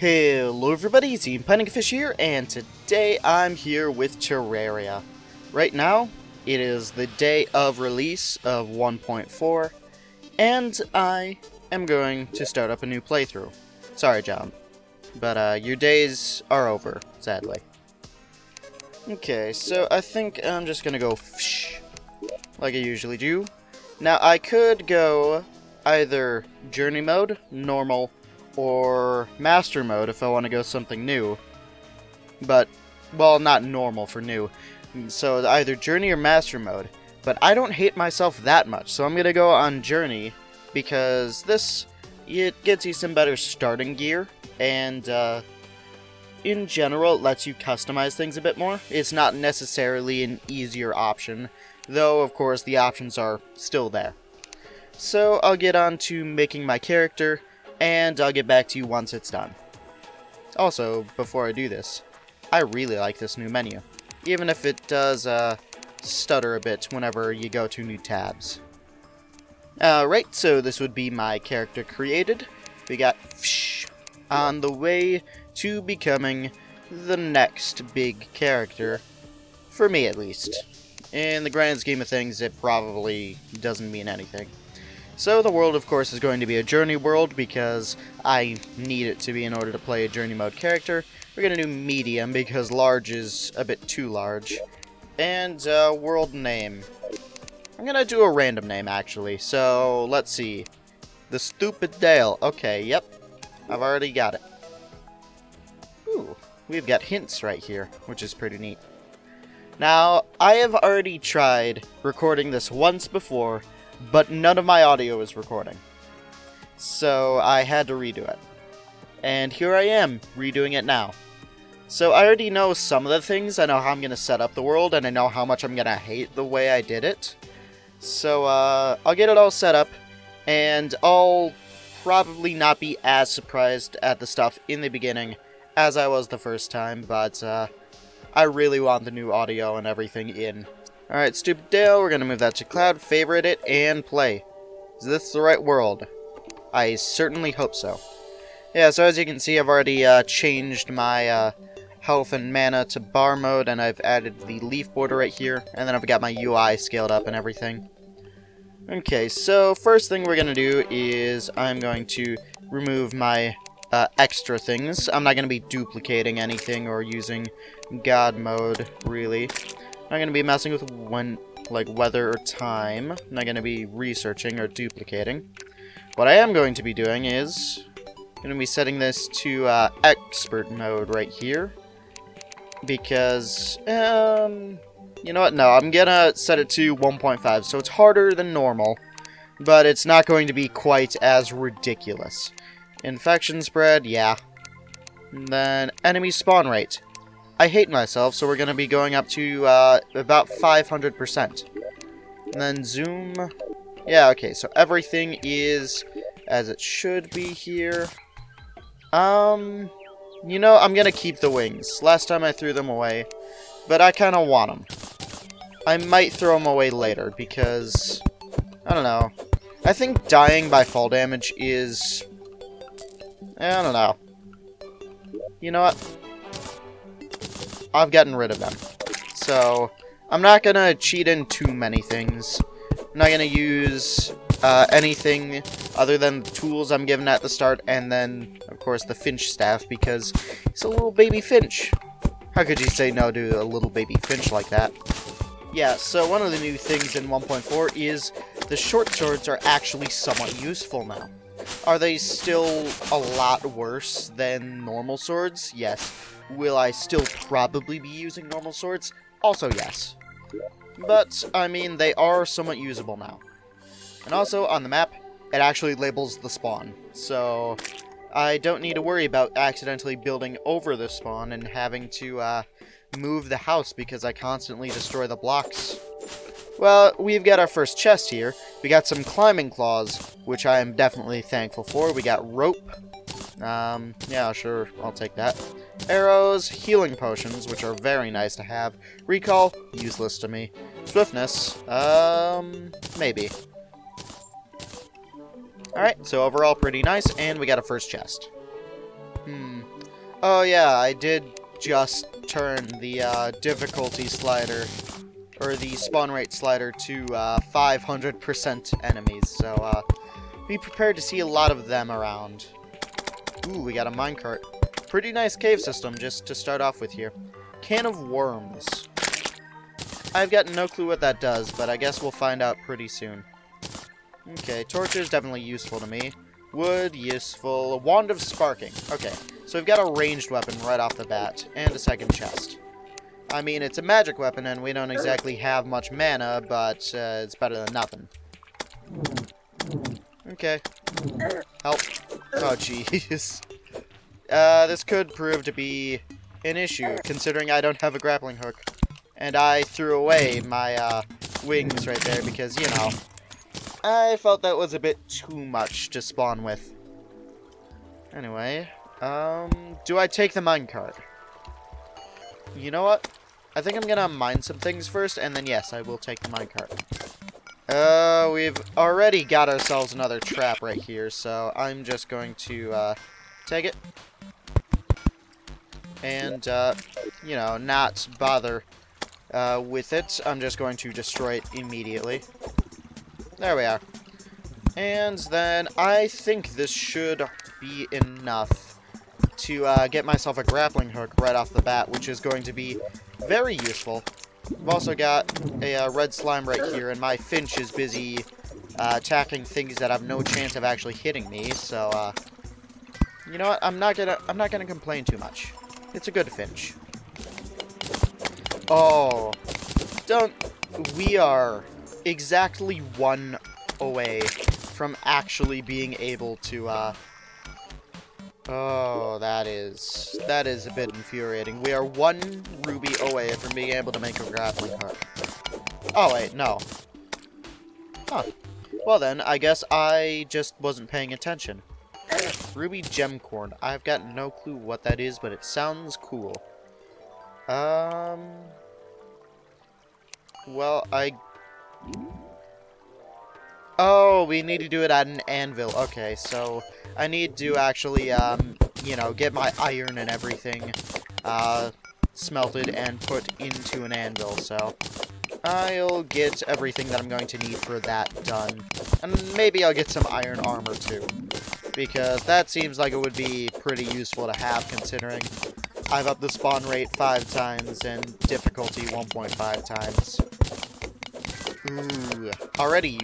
Hello everybody, it's Ian Fish here, and today I'm here with Terraria. Right now, it is the day of release of 1.4, and I am going to start up a new playthrough. Sorry, John, but your days are over, sadly. Okay, so I think I'm just gonna go like I usually do. Now, I could go either journey mode, normal, or master mode if I want to go something new. But, well, not normal for new. So either journey or master mode. But I don't hate myself that much, so I'm going to go on journey because it gets you some better starting gear, and in general it lets you customize things a bit more. It's not necessarily an easier option, though of course the options are still there. So I'll get on to making my character, and I'll get back to you once it's done. Also, before I do this, I really like this new menu, even if it does stutter a bit whenever you go to new tabs. Alright, so this would be my character created. We got on the way to becoming the next big character, for me at least. In the grand scheme of things, it probably doesn't mean anything. So the world, of course, is going to be a journey world because I need it to be in order to play a journey mode character. We're going to do medium because large is a bit too large. And world name. I'm going to do a random name, actually. So, let's see. The Stupid Dale. Okay, yep. I've already got it. Ooh, we've got hints right here, which is pretty neat. Now, I have already tried recording this once before, but none of my audio is recording. So I had to redo it. And here I am, redoing it now. So I already know some of the things. I know how I'm going to set up the world, and I know how much I'm going to hate the way I did it. So I'll get it all set up, and I'll probably not be as surprised at the stuff in the beginning as I was the first time, but I really want the new audio and everything in. Alright, Stupid Dale, we're going to move that to Cloud, favorite it, and play. Is this the right world? I certainly hope so. Yeah, so as you can see, I've already changed my health and mana to bar mode, and I've added the leaf border right here, and then I've got my UI scaled up and everything. Okay, so first thing we're going to do is I'm going to remove my extra things. I'm not going to be duplicating anything or using God mode, really. I'm not going to be messing with weather or time. I'm not going to be researching or duplicating. What I am going to be doing is going to be setting this to expert mode right here. Because, you know what? No, I'm going to set it to 1.5. So it's harder than normal, but it's not going to be quite as ridiculous. Infection spread, yeah. And then enemy spawn rate. I hate myself, so we're going to be going up to about 500%. And then zoom. Yeah, okay, so everything is as it should be here. You know, I'm going to keep the wings. Last time I threw them away, but I kind of want them. I might throw them away later because, I don't know. I think dying by fall damage is, I don't know. You know what? I've gotten rid of them. So, I'm not going to cheat in too many things. I'm not going to use anything other than the tools I'm given at the start, and then, of course, the Finch staff, because it's a little baby Finch. How could you say no to a little baby Finch like that? Yeah, so one of the new things in 1.4 is the short swords are actually somewhat useful now. Are they still a lot worse than normal swords? Yes. Will I still probably be using normal swords? Also yes. But, I mean, they are somewhat usable now. And also, on the map, it actually labels the spawn. So, I don't need to worry about accidentally building over the spawn and having to move the house because I constantly destroy the blocks. Well, we've got our first chest here. We got some climbing claws, which I am definitely thankful for. We got rope. Yeah, sure, I'll take that. Arrows, healing potions, which are very nice to have. Recall, useless to me. Swiftness, maybe. Alright, so overall pretty nice, and we got a first chest. Oh yeah, I did just turn the difficulty slider, or the spawn rate slider, to 500% enemies, so be prepared to see a lot of them around. Ooh, we got a minecart. Pretty nice cave system just to start off with here. Can of worms. I've got no clue what that does, but I guess we'll find out pretty soon. Okay, torch is definitely useful to me. Wood, useful. A wand of sparking. Okay, so we've got a ranged weapon right off the bat, and a second chest. I mean, it's a magic weapon, and we don't exactly have much mana, but it's better than nothing. Okay. Help. Oh, jeez. This could prove to be an issue, considering I don't have a grappling hook. And I threw away my wings right there because, you know, I felt that was a bit too much to spawn with. Anyway, do I take the minecart? You know what? I think I'm gonna mine some things first, and then yes, I will take the minecart. We've already got ourselves another trap right here, so I'm just going to, take it. And, you know, not bother with it. I'm just going to destroy it immediately. There we are. And then I think this should be enough to get myself a grappling hook right off the bat, which is going to be very useful. I've also got a red slime right here, and my finch is busy attacking things that have no chance of actually hitting me. So, you know what? I'm not gonna complain too much. It's a good finch. Oh, we are exactly one away from actually being able to, oh, that is a bit infuriating. We are 1 ruby away from being able to make a grappling hook. Oh, wait, no. Huh. Well then, I guess I just wasn't paying attention. Ruby gemcorn. I've got no clue what that is, but it sounds cool. Well, oh, we need to do it at an anvil. Okay, so I need to actually, you know, get my iron and everything, smelted and put into an anvil, so I'll get everything that I'm going to need for that done. And maybe I'll get some iron armor, too, because that seems like it would be pretty useful to have, considering I've upped the spawn rate 5 times and difficulty 1.5 times. Ooh, already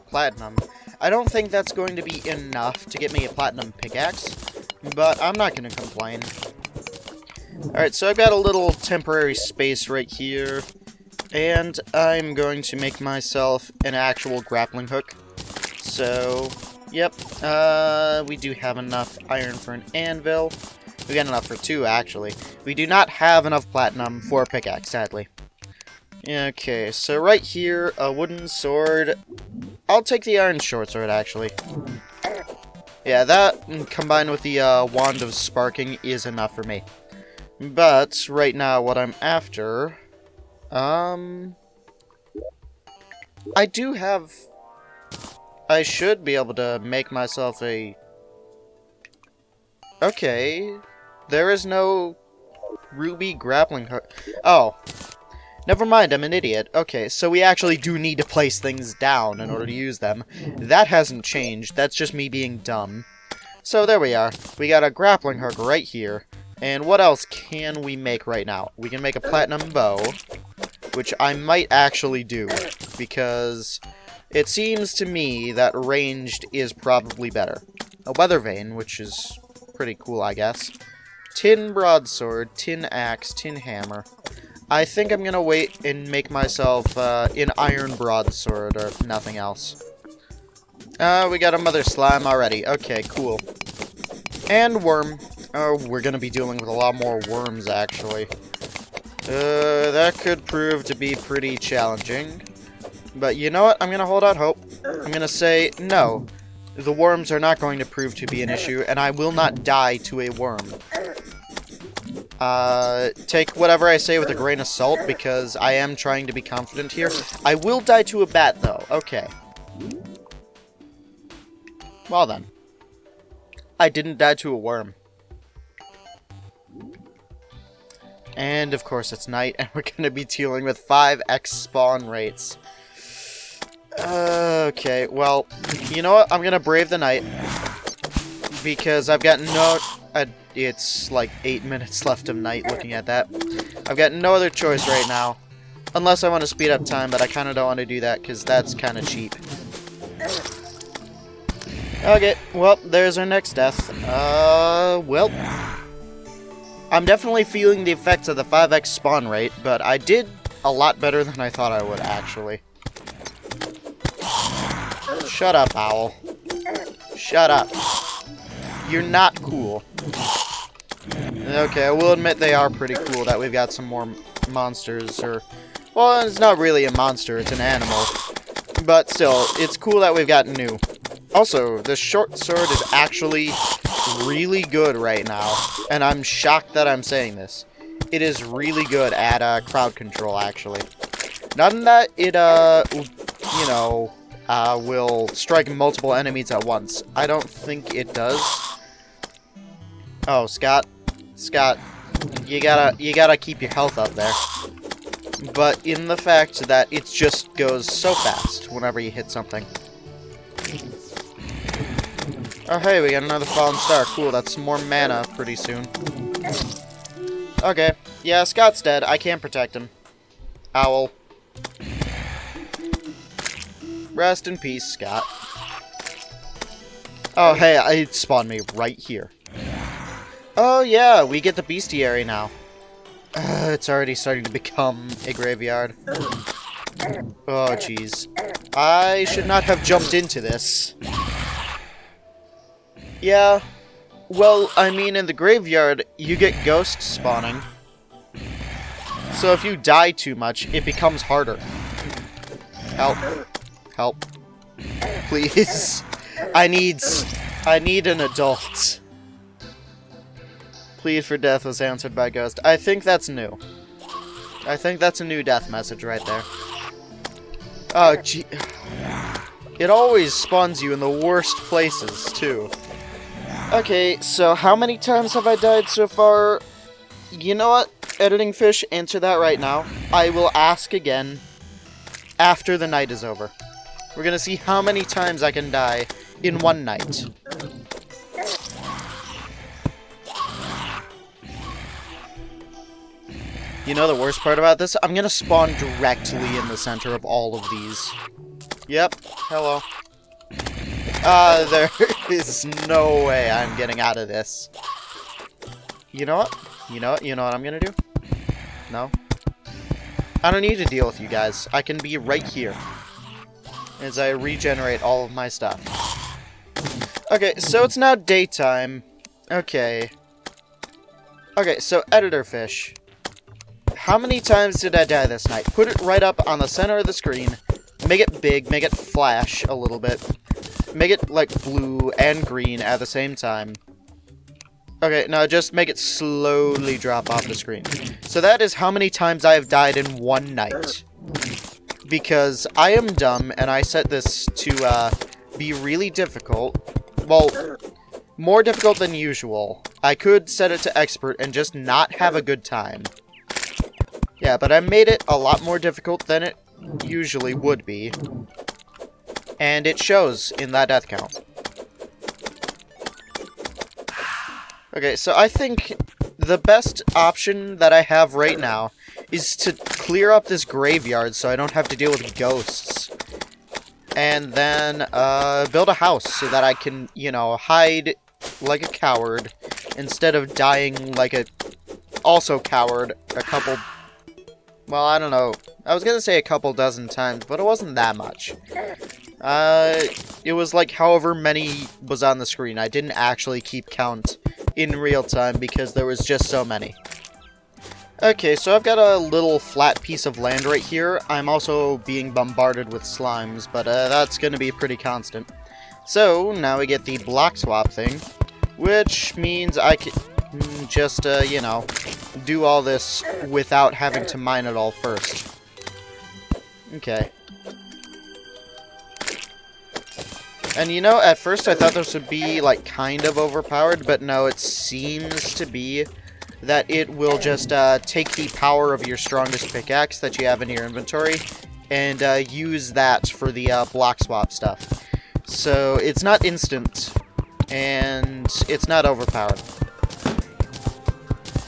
platinum. I don't think that's going to be enough to get me a platinum pickaxe, but I'm not going to complain. Alright, so I've got a little temporary space right here, and I'm going to make myself an actual grappling hook. So, yep, we do have enough iron for an anvil. We got enough for 2, actually. We do not have enough platinum for a pickaxe, sadly. Okay, so right here, a wooden sword. I'll take the iron short sword, actually. Yeah, that, combined with the wand of sparking, is enough for me. But, right now, what I'm after... I do have... I should be able to make myself a... Okay. There is no ruby grappling hook. Oh. Never mind, I'm an idiot. Okay, so we actually do need to place things down in order to use them. That hasn't changed. That's just me being dumb. So there we are. We got a grappling hook right here. And what else can we make right now? We can make a platinum bow, which I might actually do, because it seems to me that ranged is probably better. A weather vane, which is pretty cool, I guess. Tin broadsword, tin axe, tin hammer. I think I'm gonna wait and make myself an iron broadsword or nothing else. We got a mother slime already. Okay, cool. And worm. Oh, we're gonna be dealing with a lot more worms, actually. That could prove to be pretty challenging. But you know what? I'm gonna hold out hope. I'm gonna say, no. The worms are not going to prove to be an issue, and I will not die to a worm. Take whatever I say with a grain of salt, because I am trying to be confident here. I will die to a bat, though. Okay. Well then. I didn't die to a worm. And of course it's night, and we're going to be dealing with 5x spawn rates. Okay, well, you know what? I'm going to brave the night. Because I've got no... it's like 8 minutes left of night looking at that. I've got no other choice right now. Unless I want to speed up time, but I kind of don't want to do that because that's kind of cheap. Okay, well, there's our next death. Well... I'm definitely feeling the effects of the 5x spawn rate, but I did a lot better than I thought I would, actually. Shut up, Owl. Shut up. You're not cool. Okay, I will admit they are pretty cool that we've got some more monsters, or... Well, it's not really a monster, it's an animal. But still, it's cool that we've got new. Also, the short sword is actually really good right now, and I'm shocked that I'm saying this. It is really good at crowd control, actually. Not in that it, you know, will strike multiple enemies at once. I don't think it does. Oh, Scott, you gotta keep your health up there. But in the fact that it just goes so fast whenever you hit something. Oh hey, we got another fallen star. Cool, that's some more mana pretty soon. Okay, yeah, Scott's dead. I can't protect him. Owl. Rest in peace, Scott. Oh hey, it spawned me right here. Oh yeah, we get the bestiary now. It's already starting to become a graveyard. Oh jeez. I should not have jumped into this. Yeah, well, I mean, in the graveyard, you get ghosts spawning. So if you die too much, it becomes harder. Help. Help. Please. I need an adult. Plead for death was answered by ghost. I think that's new. I think that's a new death message right there. Oh, gee. It always spawns you in the worst places, too. Okay, so how many times have I died so far? You know what? Editing Fish, answer that right now. I will ask again after the night is over. We're gonna see how many times I can die in one night. You know the worst part about this? I'm gonna spawn directly in the center of all of these. Yep, hello. There is no way I'm getting out of this. You know what? You know what I'm gonna do? No? I don't need to deal with you guys. I can be right here as I regenerate all of my stuff. Okay, so it's now daytime. Okay. Okay, so Editor Fish. How many times did I die this night? Put it right up on the center of the screen. Make it big, make it flash a little bit. Make it, like, blue and green at the same time. Okay, now just make it slowly drop off the screen. So that is how many times I have died in one night. Because I am dumb, and I set this to, be really difficult. Well, more difficult than usual. I could set it to expert and just not have a good time. Yeah, but I made it a lot more difficult than it usually would be. And it shows in that death count. Okay, so I think the best option that I have right now is to clear up this graveyard so I don't have to deal with ghosts. And then, build a house so that I can, you know, hide like a coward instead of dying like a also coward a couple... Well, I don't know. I was gonna say a couple dozen times, but it wasn't that much. It was like however many was on the screen. I didn't actually keep count in real time because there was just so many. Okay, so I've got a little flat piece of land right here. I'm also being bombarded with slimes, but that's gonna be pretty constant. So, now we get the block swap thing, which means I can just, you know, do all this without having to mine it all first. Okay. And you know, at first I thought this would be, like, kind of overpowered, but no, it seems to be that it will just take the power of your strongest pickaxe that you have in your inventory and use that for the block swap stuff. So it's not instant, and it's not overpowered.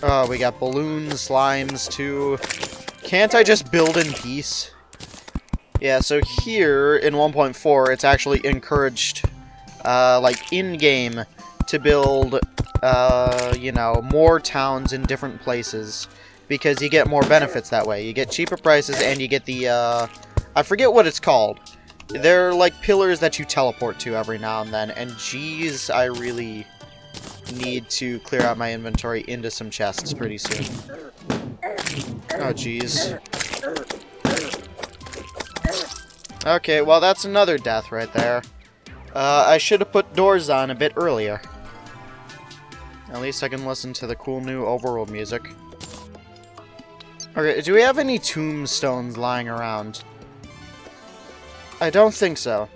Oh, we got balloons, slimes, too. Can't I just build in peace? Yeah, so here in 1.4, it's actually encouraged, like, in-game to build, you know, more towns in different places, because you get more benefits that way. You get cheaper prices, and you get the, I forget what it's called. They're like pillars that you teleport to every now and then, and geez, I really need to clear out my inventory into some chests pretty soon. Oh, jeez. Okay, well, that's another death right there. I should have put doors on a bit earlier. At least I can listen to the cool new overworld music. Okay, do we have any tombstones lying around? I don't think so.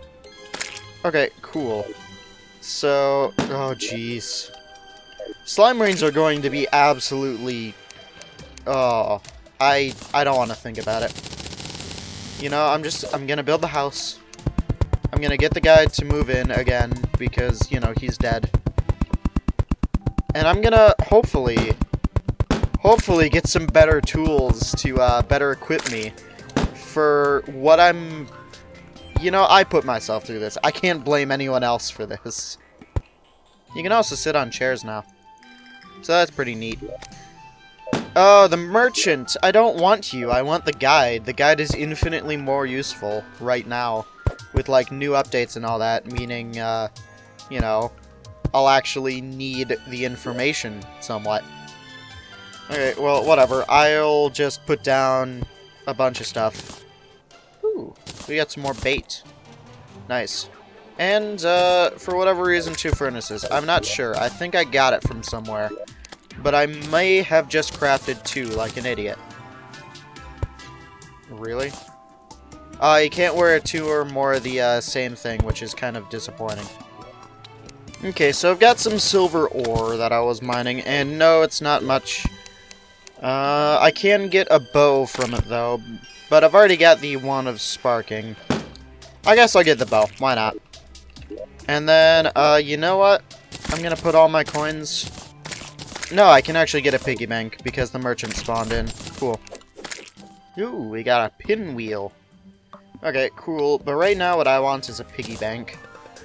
Okay, cool. So, oh jeez. Slime rings are going to be absolutely... Oh, I don't want to think about it. You know, I'm gonna build the house. I'm gonna get the guy to move in again, because, you know, he's dead. And I'm gonna, hopefully get some better tools to, better equip me for what I'm... You know, I put myself through this. I can't blame anyone else for this. You can also sit on chairs now. So that's pretty neat. Oh, the merchant! I don't want you, I want the guide. The guide is infinitely more useful right now. With, like, new updates and all that, meaning, you know, I'll actually need the information somewhat. Okay, well, whatever. I'll just put down a bunch of stuff. Ooh, we got some more bait. Nice. And, for whatever reason, 2 furnaces. I'm not sure. I think I got it from somewhere. But I may have just crafted 2 like an idiot. Really? You can't wear 2 or more of the, same thing, which is kind of disappointing. Okay, so I've got some silver ore that I was mining, and no, it's not much. I can get a bow from it, though, but I've already got the one of sparking. I guess I'll get the bow. Why not? And then, you know what? I'm gonna put all my coins... No, I can actually get a piggy bank, because the merchant spawned in. Cool. Ooh, we got a pinwheel. Okay, cool. But right now what I want is a piggy bank.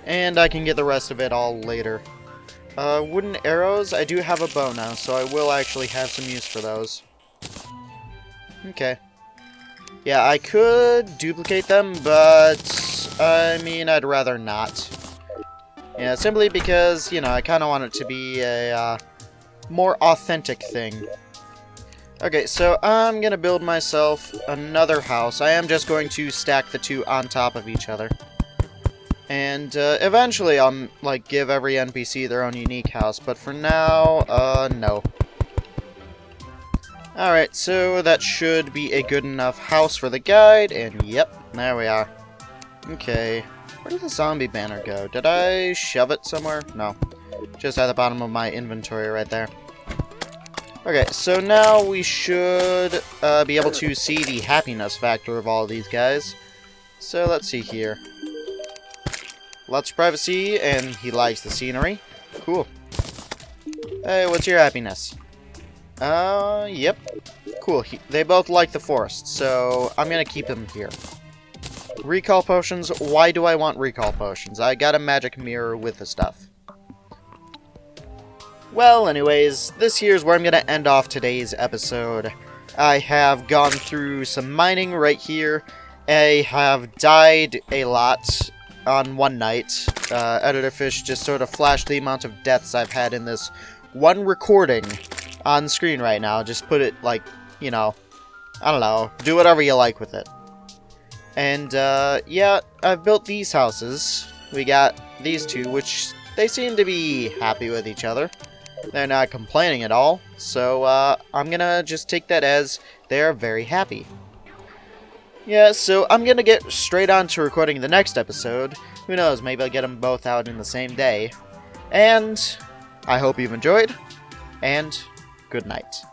And I can get the rest of it all later. Wooden arrows? I do have a bow now, so I will actually have some use for those. Okay. Yeah, I could duplicate them, but... I mean, I'd rather not. Yeah, simply because, you know, I kind of want it to be a, more authentic thing. Okay, so I'm gonna build myself another house. I am just going to stack the 2 on top of each other. And, eventually I'll, like, give every NPC their own unique house, but for now, no. Alright, so that should be a good enough house for the guide, and yep, there we are. Okay, where did the zombie banner go? Did I shove it somewhere? No. Just at the bottom of my inventory right there. Okay, so now we should be able to see the happiness factor of all of these guys. So let's see here. Lots of privacy, and he likes the scenery. Cool. Hey, what's your happiness? Yep. Cool. They both like the forest, so I'm gonna keep them here. Recall potions. Why do I want recall potions? I got a magic mirror with the stuff. Well, anyways, this here's where I'm going to end off today's episode. I have gone through some mining right here. I have died a lot on one night. Editorfish just sort of flashed the amount of deaths I've had in this one recording on screen right now. Just put it, like, you know, I don't know, do whatever you like with it. And, yeah, I've built these houses. We got these 2, which they seem to be happy with each other. They're not complaining at all, so I'm gonna just take that as they're very happy. Yeah, so I'm gonna get straight on to recording the next episode. Who knows, maybe I'll get them both out in the same day. And I hope you've enjoyed, and good night.